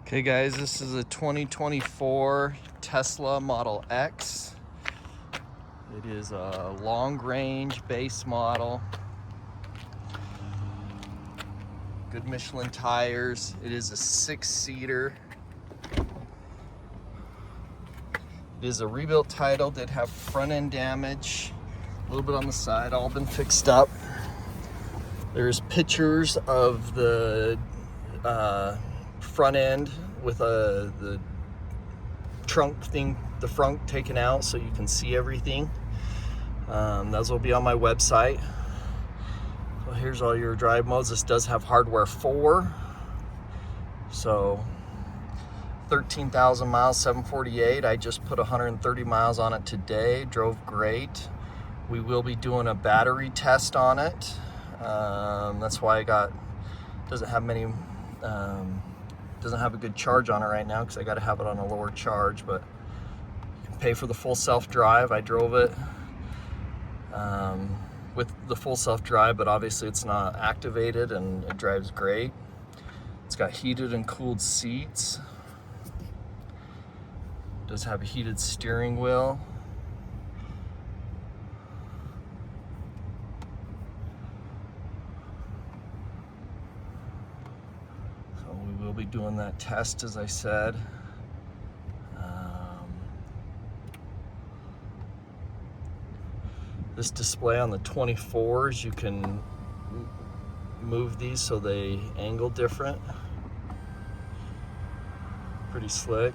Okay guys, this is a 2024 Tesla Model X. It is a long-range base model. Good Michelin tires. It is a 6-seater. It is a rebuilt title. Did have front end damage, a little bit on the side, all been fixed up. There's pictures of the front end with the trunk thing, the front taken out, so you can see everything. Those will be on my website. So here's all your drive modes. This does have hardware 4, so 13,000 miles, 748. I just put 130 miles on it today. Drove great. We will be doing a battery test on it. That's why doesn't have a good charge on it right now, because I got to have it on a lower charge. But you can pay for the full self-drive. I drove it with the full self-drive, but obviously it's not activated, and it drives great. It's got heated and cooled seats. It does have a heated steering wheel. We will be doing that test, as I said. This display on the 24s, you can move these so they angle different. Pretty slick.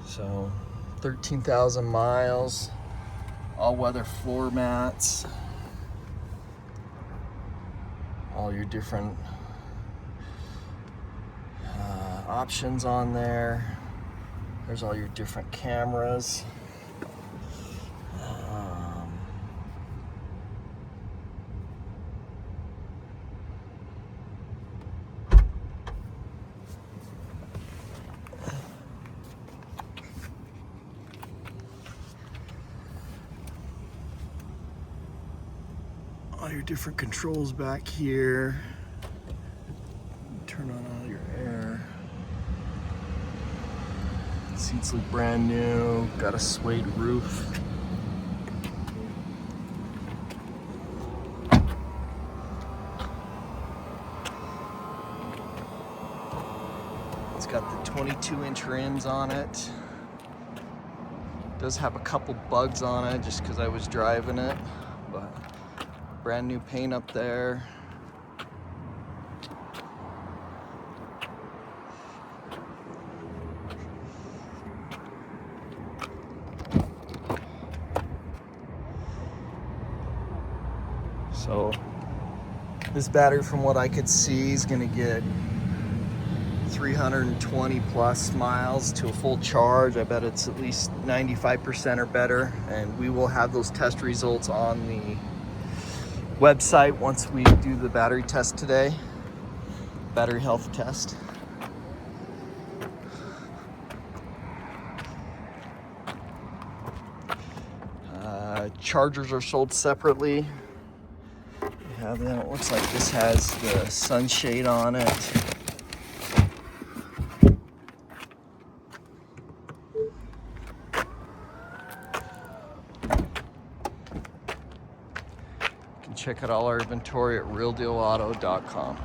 So 13,000 miles, all-weather floor mats. All your different options on there. There's all your different cameras. All your different controls back here. Turn on all your air. Seats look brand new. Got a suede roof. It's got the 22-inch rims on it. Does have a couple bugs on it just because I was driving it, but brand new paint up there. So this battery, from what I could see, is going to get 320 plus miles to a full charge. I bet it's at least 95% or better, and we will have those test results on the website once we do the battery test today. Battery health test. Chargers are sold separately. Then it looks like this has the sunshade on it. You can check out all our inventory at realdealauto.com.